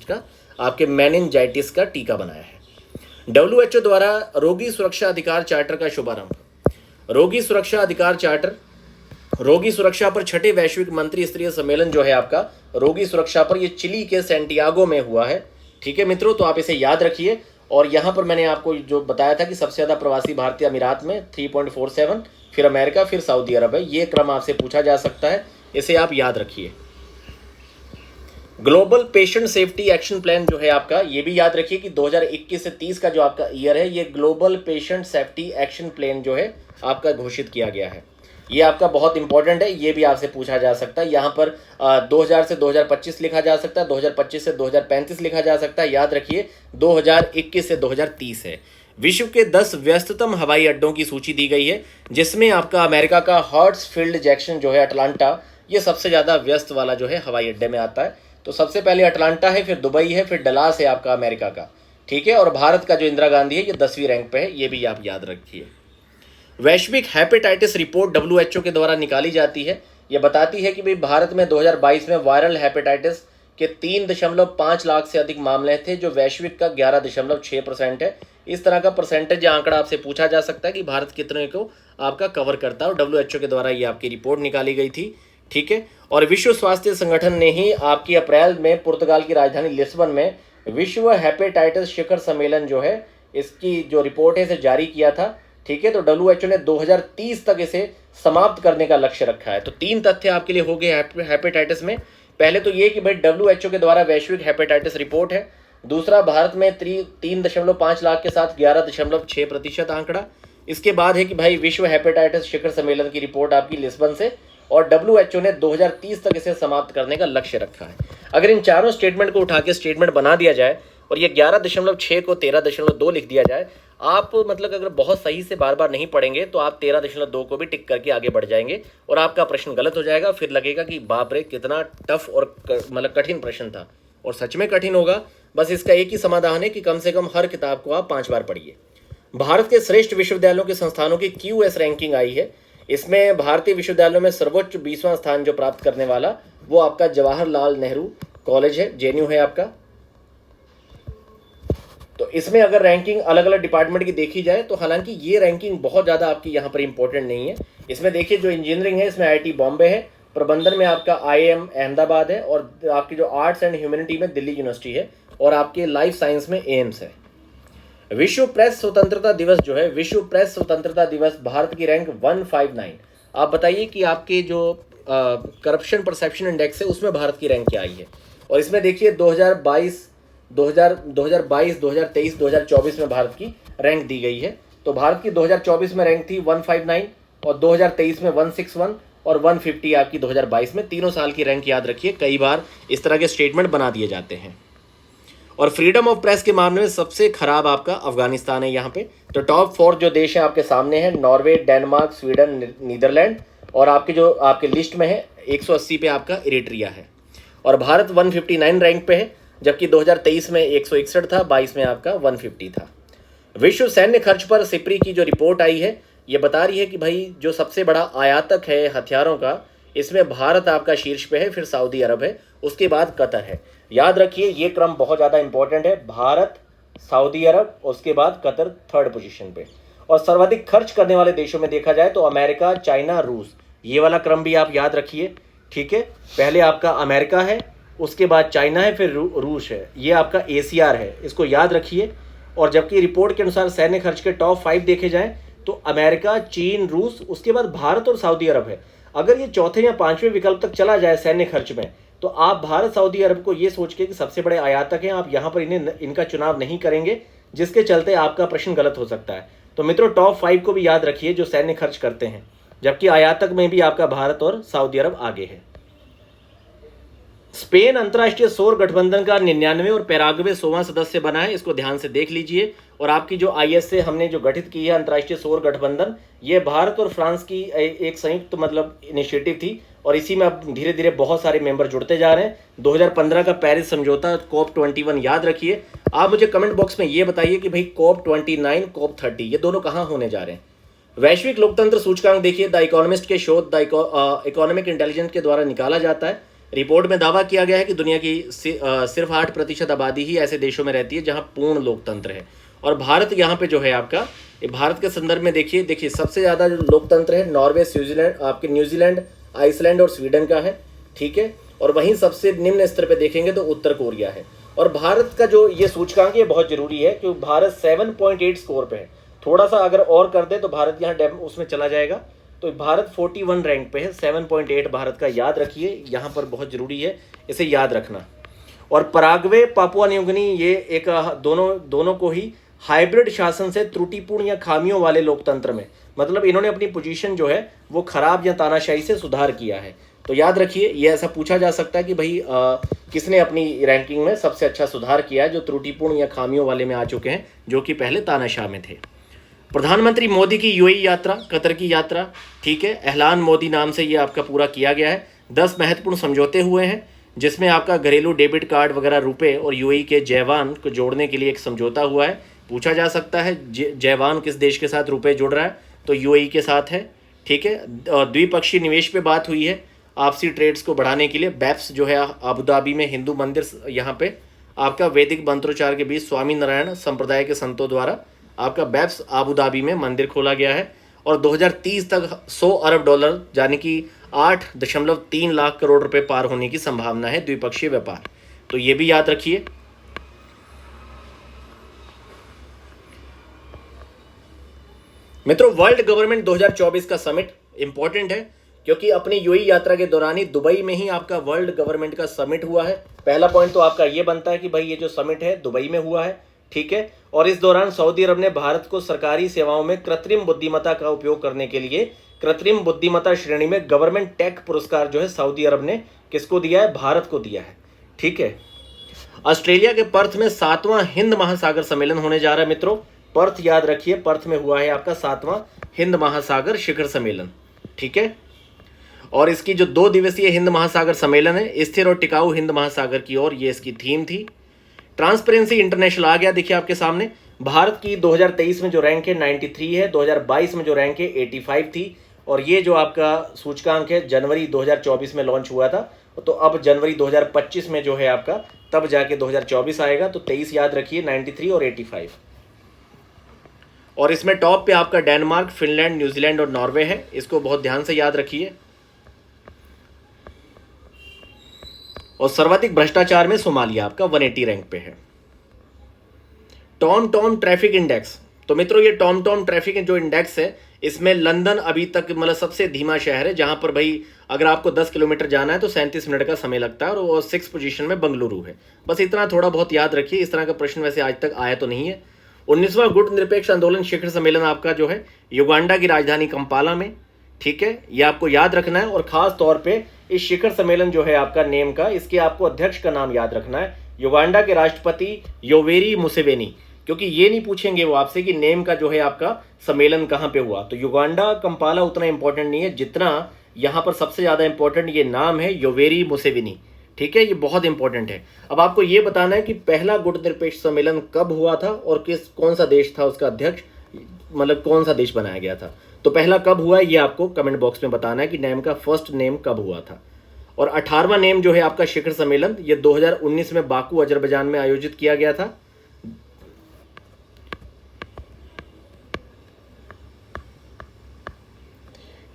A: का टीका बनाया है। WHO द्वारा रोगी सुरक्षा अधिकार चार्टर का शुभारंभ। रोगी सुरक्षा अधिकार चार्टर, रोगी सुरक्षा पर 6ठे वैश्विक मंत्री स्तरीय सम्मेलन जो है आपका रोगी सुरक्षा पर, ये चिली के सैंटियागो में हुआ है। ठीक है मित्रों, तो आप इसे याद रखिए। और यहाँ पर मैंने आपको जो बताया था कि सबसे ज़्यादा प्रवासी भारतीय अमीरात में 3.47, फिर अमेरिका, फिर सऊदी अरब है, ये क्रम आपसे पूछा जा सकता है, इसे आप याद रखिए। Global patient safety action plan जो है आपका, ये भी याद रखिए कि 2021 से 30 का जो आपका ईयर है, ये global patient safety action plan जो है आपका घोषित किया गया है। ये आपका बहुत इंपॉर्टेंट है, ये भी आपसे पूछा जा सकता है। यहाँ पर 2000 से 2025 लिखा जा सकता है, 2025 से 2035 लिखा जा सकता है। याद रखिए 2021 से 2030 है। विश्व के 10 व्यस्ततम हवाई अड्डों की सूची दी गई है, जिसमें आपका अमेरिका का हर्ट्सफील्ड जैक्सन जो है अटलांटा, ये सबसे ज़्यादा व्यस्त वाला जो है हवाई अड्डे में आता है। तो सबसे पहले अटलांटा है, फिर दुबई है, फिर डलास है आपका अमेरिका का, ठीक है। और भारत का जो इंदिरा गांधी है ये 10वीं रैंक पे है, ये भी आप याद रखिए। वैश्विक हेपेटाइटिस रिपोर्ट WHO के द्वारा निकाली जाती है। ये बताती है कि भाई भारत में 2022 में वायरल हेपेटाइटिस के 3.5 लाख से अधिक मामले थे, जो वैश्विक का 11.6% है। इस तरह का परसेंटेज आंकड़ा आपसे पूछा जा सकता है कि भारत कितने को आपका कवर करता है, और WHO के द्वारा ये आपकी रिपोर्ट निकाली गई थी, ठीक है। और विश्व स्वास्थ्य संगठन ने ही आपकी अप्रैल में पुर्तगाल की राजधानी लिस्बन में विश्व हेपेटाइटिस शिखर सम्मेलन जो है, इसकी जो रिपोर्ट है इसे जारी किया था, ठीक है। तो WHO ने 2030 तक इसे समाप्त करने का लक्ष्य रखा है। तो 3 तथ्य आपके लिए हो गए हेपेटाइटिस में। पहले तो ये कि भाई WHO के द्वारा वैश्विक हेपेटाइटिस रिपोर्ट है। दूसरा, भारत में 3.5 लाख के साथ 11.6% आंकड़ा। इसके बाद है कि भाई विश्व हेपेटाइटिस शिखर सम्मेलन की रिपोर्ट आपकी लिस्बन से, और WHO ने 2030 तक इसे समाप्त करने का लक्ष्य रखा है। अगर इन चारों स्टेटमेंट को उठा के स्टेटमेंट बना दिया जाए और ये 11.6 को 13.2 लिख दिया जाए, आप मतलब अगर बहुत सही से बार बार नहीं पढ़ेंगे तो आप 13.2 को भी टिक करके आगे बढ़ जाएंगे और आपका प्रश्न गलत हो जाएगा। फिर लगेगा कि बाप रे कितना टफ और मतलब कठिन प्रश्न था, और सच में कठिन होगा। बस इसका एक ही समाधान है कि कम से कम हर किताब को आप 5 बार पढ़िए। भारत के श्रेष्ठ विश्वविद्यालयों के संस्थानों की QS रैंकिंग आई है। इसमें भारतीय विश्वविद्यालयों में सर्वोच्च 20वां स्थान जो प्राप्त करने वाला वो आपका जवाहरलाल नेहरू कॉलेज है, JNU है आपका। तो इसमें अगर रैंकिंग अलग अलग डिपार्टमेंट की देखी जाए तो हालांकि ये रैंकिंग बहुत ज़्यादा आपकी यहाँ पर इंपॉर्टेंट नहीं है। इसमें देखिए जो इंजीनियरिंग है इसमें IIT बॉम्बे है, प्रबंधन में आपका IIM अहमदाबाद है, और आपकी जो आर्ट्स एंड ह्यूमैनिटी में दिल्ली यूनिवर्सिटी है, और आपके लाइफ साइंस में AIMS है। विश्व प्रेस स्वतंत्रता दिवस जो है, विश्व प्रेस स्वतंत्रता दिवस, भारत की रैंक 159। आप बताइए कि आपके जो करप्शन परसेप्शन इंडेक्स है उसमें भारत की रैंक क्या आई है। और इसमें देखिए 2022, 2023, 2024 में भारत की रैंक दी गई है। तो भारत की 2024 में रैंक थी 159, और 2023 में 161, और 150 आपकी 2022 में। तीनों साल की रैंक याद रखिए, कई बार इस तरह के स्टेटमेंट बना दिए जाते हैं। और फ्रीडम ऑफ प्रेस के मामले में सबसे खराब आपका अफगानिस्तान है यहाँ पे। तो टॉप 4 जो देश हैं आपके सामने हैं, नॉर्वे, डेनमार्क, स्वीडन, नीदरलैंड, और आपके जो आपके लिस्ट में है 180 पे आपका इरिट्रिया है। और भारत 159 रैंक पे है, जबकि 2023 में 161 था, 22 में आपका 150 था। विश्व सैन्य खर्च पर सिप्री की जो रिपोर्ट आई है ये बता रही है कि भाई जो सबसे बड़ा आयातक है हथियारों का, इसमें भारत आपका शीर्ष पे है, फिर सऊदी अरब है, उसके बाद कतर है। याद रखिए ये क्रम बहुत ज़्यादा इंपॉर्टेंट है, भारत, सऊदी अरब, उसके बाद कतर 3rd पोजीशन पे। और सर्वाधिक खर्च करने वाले देशों में देखा जाए तो अमेरिका, चाइना, रूस, ये वाला क्रम भी आप याद रखिए, ठीक है। पहले आपका अमेरिका है, उसके बाद चाइना है, फिर रूस है, ये आपका ACR है, इसको याद रखिए। और जबकि रिपोर्ट के अनुसार सैन्य खर्च के टॉप 5 देखे जाएं तो अमेरिका, चीन, रूस, उसके बाद भारत और सऊदी अरब है। अगर ये चौथे या 5वें विकल्प तक चला जाए सैन्य खर्च में, तो आप भारत, सऊदी अरब को ये सोच के कि सबसे बड़े आयातक हैं, आप यहाँ पर इनका चुनाव नहीं करेंगे, जिसके चलते आपका प्रश्न गलत हो सकता है। तो मित्रों टॉप 5 को भी याद रखिए जो सैन्य खर्च करते हैं, जबकि आयातक में भी आपका भारत और सऊदी अरब आगे है। स्पेन अंतर्राष्ट्रीय सौर गठबंधन का 99 और पैराग्वे 100वां सदस्य बना है, इसको ध्यान से देख लीजिए। और आपकी जो IS हमने जो गठित की है अंतर्राष्ट्रीय सौर गठबंधन, ये भारत और फ्रांस की एक संयुक्त मतलब इनिशिएटिव थी, और इसी में अब धीरे धीरे बहुत सारे मेंबर जुड़ते जा रहे हैं। 2015 का पेरिस समझौता, COP21 याद रखिए। आप मुझे कमेंट बॉक्स में ये बताइए कि भाई COP29, COP30 ये दोनों कहाँ होने जा रहे हैं। वैश्विक लोकतंत्र सूचकांक देखिए, द इकोनॉमिस्ट के शोध द इकोनॉमिक इंटेलिजेंस के द्वारा निकाला जाता है। रिपोर्ट में दावा किया गया है कि दुनिया की सिर्फ 8% आबादी ही ऐसे देशों में रहती है जहां पूर्ण लोकतंत्र है, और भारत यहाँ पे जो है आपका, भारत के संदर्भ में देखिए सबसे ज़्यादा जो लोकतंत्र है नॉर्वे, स्विट्जरलैंड, आपके न्यूजीलैंड, आइसलैंड और स्वीडन का है, ठीक है। और वहीं सबसे निम्न स्तर पे देखेंगे तो उत्तर कोरिया है। और भारत का जो ये सूचकांक है बहुत जरूरी है क्योंकि भारत 7.8 स्कोर पे है। थोड़ा सा अगर और कर दे तो भारत यहाँ उसमें चला जाएगा। तो भारत 41 रैंक पे है, 7.8 भारत का याद रखिए, यहाँ पर बहुत जरूरी है, इसे याद रखना। और पराग्वे, पापुआ न्यू गिनी, ये एक दोनों को ही हाइब्रिड शासन से त्रुटिपूर्ण या खामियों वाले लोकतंत्र में मतलब इन्होंने अपनी पोजीशन जो है वो खराब या तानाशाही से सुधार किया है। तो याद रखिए, ये ऐसा पूछा जा सकता है कि भाई किसने अपनी रैंकिंग में सबसे अच्छा सुधार किया है, जो त्रुटिपूर्ण या खामियों वाले में आ चुके हैं, जो कि पहले तानाशाह में थे। प्रधानमंत्री मोदी की यूएई यात्रा, कतर की यात्रा, ठीक है, एहलान मोदी नाम से ये आपका पूरा किया गया है। 10 महत्वपूर्ण समझौते हुए हैं, जिसमें आपका घरेलू डेबिट कार्ड वगैरह रुपए और यूएई के जैवान को जोड़ने के लिए एक समझौता हुआ है। पूछा जा सकता है जैवान किस देश के साथ रुपए जुड़ रहा है, तो यूएई के साथ है, ठीक है। द्विपक्षीय निवेश पे बात हुई है, आपसी ट्रेड्स को बढ़ाने के लिए। बैप्स जो है अबू धाबी में हिंदू मंदिर, यहाँ पे आपका वैदिक मंत्रोच्चार के बीच स्वामी नारायण संप्रदाय के संतों द्वारा आपका बैप्स अबू धाबी में मंदिर खोला गया है। और 2030 तक 100 अरब डॉलर यानी कि 8.3 लाख करोड़ रुपए पार होने की संभावना है द्विपक्षीय व्यापार। तो ये भी याद रखिए। मित्रों, वर्ल्ड गवर्नमेंट 2024 का समिट इंपॉर्टेंट है, क्योंकि अपनी यूएई यात्रा के दौरान ही दुबई में ही आपका वर्ल्ड गवर्नमेंट का समिट हुआ है। पहला पॉइंट तो आपका ये बनता है कि भाई ये जो समिट है दुबई में हुआ है, ठीक है। और इस दौरान सऊदी अरब ने भारत को सरकारी सेवाओं में कृत्रिम बुद्धिमत्ता का उपयोग करने के लिए कृत्रिम बुद्धिमत्ता श्रेणी में गवर्नमेंट टेक पुरस्कार जो है सऊदी अरब ने किसको दिया है? भारत को दिया है, ठीक है। ऑस्ट्रेलिया के पर्थ में 7वां हिंद महासागर सम्मेलन होने जा रहा है मित्रों। पर्थ याद रखिए, पर्थ में हुआ है आपका 7वां हिंद महासागर शिखर सम्मेलन, ठीक है। और इसकी जो 2 दिवसीय हिंद महासागर सम्मेलन है, स्थिर और टिकाऊ हिंद महासागर की ओर, ये इसकी थीम थी। ट्रांसपेरेंसी इंटरनेशनल आ गया, देखिए आपके सामने। भारत की 2023 में जो रैंक है 93 है, 2022 में जो रैंक है 85 थी। और ये जो आपका सूचकांक है जनवरी 2024 में लॉन्च हुआ था, तो अब जनवरी 2025 में जो है आपका तब जाके 2024 आएगा। तो 23 याद रखिए, 93 और 85। और इसमें टॉप पे आपका डेनमार्क, फिनलैंड, न्यूजीलैंड और नॉर्वे है। इसको बहुत ध्यान से याद रखिए। और सर्वाधिक भ्रष्टाचार में सोमालिया आपका 180 रैंक पे है। टॉम ट्रैफिक इंडेक्स, तो मित्रों ये टॉम ट्रैफिक जो इंडेक्स है, इसमें लंदन अभी तक मतलब सबसे धीमा शहर है, जहां पर भाई अगर आपको 10 किलोमीटर जाना है तो 37 मिनट का समय लगता है। और वो 6 पोजीशन में बंगलुरु है। बस इतना थोड़ा बहुत याद रखिए। इस तरह का प्रश्न वैसे आज तक आया तो नहीं है। 19वां गुट निरपेक्ष आंदोलन शिखर सम्मेलन आपका जो है युगांडा की राजधानी कंपाला में, ठीक है, ये आपको याद रखना है। और खास तौर पे इस शिखर सम्मेलन जो है आपका नेम का, इसके आपको अध्यक्ष का नाम याद रखना है, युगांडा के राष्ट्रपति योवेरी मुसेवेनी। क्योंकि ये नहीं पूछेंगे वो आपसे कि नेम का जो है आपका सम्मेलन कहाँ पे हुआ। तो युगांडा कंपाला उतना इंपॉर्टेंट नहीं है जितना यहाँ पर सबसे ज्यादा इंपॉर्टेंट ये नाम है, योवेरी मुसेवेनी, ठीक है, ये बहुत इंपॉर्टेंट है। अब आपको ये बताना है कि पहला गुट निरपेक्ष सम्मेलन कब हुआ था और कौन सा देश था उसका अध्यक्ष, मतलब कौन सा देश बनाया गया था। तो पहला कब हुआ है ये आपको कमेंट बॉक्स में बताना है कि नेम का फर्स्ट नेम कब हुआ था। और 18वां नेम जो है आपका शिखर सम्मेलन, ये 2019 में बाकू अजरबैजान में आयोजित किया गया था।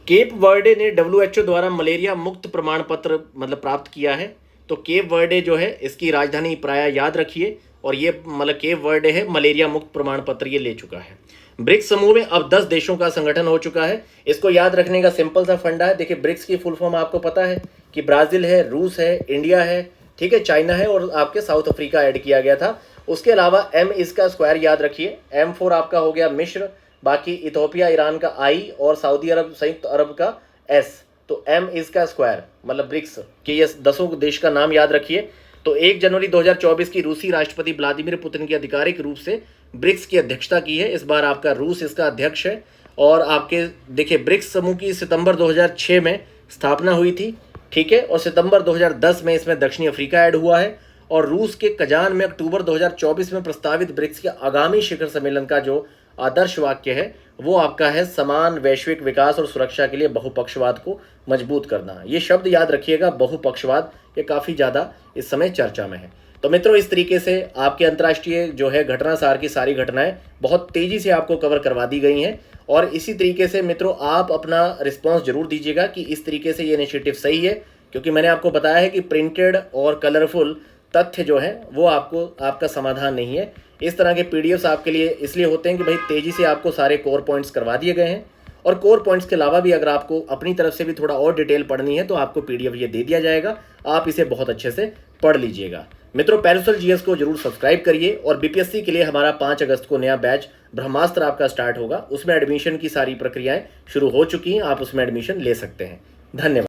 A: केप वर्डे ने डब्ल्यूएचओ द्वारा मलेरिया मुक्त प्रमाण पत्र मतलब प्राप्त किया है। तो केप वर्डे जो है इसकी राजधानी प्राया याद रखिए। और ये मतलब केप वर्डे है, मलेरिया मुक्त प्रमाण पत्र ये ले चुका है। ब्रिक्स समूह में अब 10 देशों का संगठन हो चुका है। इसको याद रखने का सिंपल सा फंडा है। देखिए ब्रिक्स की फुल फॉर्म आपको पता है कि ब्राजील है, रूस है, इंडिया है, ठीक है, चाइना है और आपके साउथ अफ्रीका ऐड किया गया था। उसके अलावा एम इसका स्क्वायर याद रखिए, M4 आपका हो गया मिस्र, बाकी इथोपिया ईरान का I और सऊदी अरब संयुक्त अरब का S। तो M इसका स्क्वायर मतलब ब्रिक्स के ये 10 देश का नाम याद रखिए। तो 1 जनवरी 2024 की रूसी राष्ट्रपति व्लादिमीर पुतिन की आधिकारिक रूप से ब्रिक्स की अध्यक्षता की है। इस बार आपका रूस इसका अध्यक्ष है। और आपके देखिए ब्रिक्स समूह की सितंबर 2006 में स्थापना हुई थी, ठीक है, और सितंबर 2010 में इसमें दक्षिणी अफ्रीका ऐड हुआ है। और रूस के कजान में अक्टूबर 2024 में प्रस्तावित ब्रिक्स के आगामी शिखर सम्मेलन का जो आदर्श वाक्य है वो आपका है, समान वैश्विक विकास और सुरक्षा के लिए बहुपक्षवाद को मजबूत करना। ये शब्द याद रखिएगा, बहुपक्षवाद, ये काफ़ी ज़्यादा इस समय चर्चा में है। तो मित्रों इस तरीके से आपके अंतर्राष्ट्रीय जो है घटनासार की सारी घटनाएं बहुत तेज़ी से आपको कवर करवा दी गई हैं। और इसी तरीके से मित्रों आप अपना रिस्पॉन्स जरूर दीजिएगा कि इस तरीके से ये इनिशिएटिव सही है, क्योंकि मैंने आपको बताया है कि प्रिंटेड और कलरफुल तथ्य जो है वो आपको आपका समाधान नहीं है। इस तरह के पीडीएफ्स आपके लिए इसलिए होते हैं कि भाई तेज़ी से आपको सारे कोर पॉइंट्स करवा दिए गए हैं। और कोर पॉइंट्स के अलावा भी अगर आपको अपनी तरफ से भी थोड़ा और डिटेल पढ़नी है तो आपको पीडीएफ ये दे दिया जाएगा, आप इसे बहुत अच्छे से पढ़ लीजिएगा। मित्रों, पैरासोल जीएस को जरूर सब्सक्राइब करिए और बीपीएससी के लिए हमारा 5 अगस्त को नया बैच ब्रह्मास्त्र आपका स्टार्ट होगा। उसमें एडमिशन की सारी प्रक्रियाएं शुरू हो चुकी हैं, आप उसमें एडमिशन ले सकते हैं। धन्यवाद।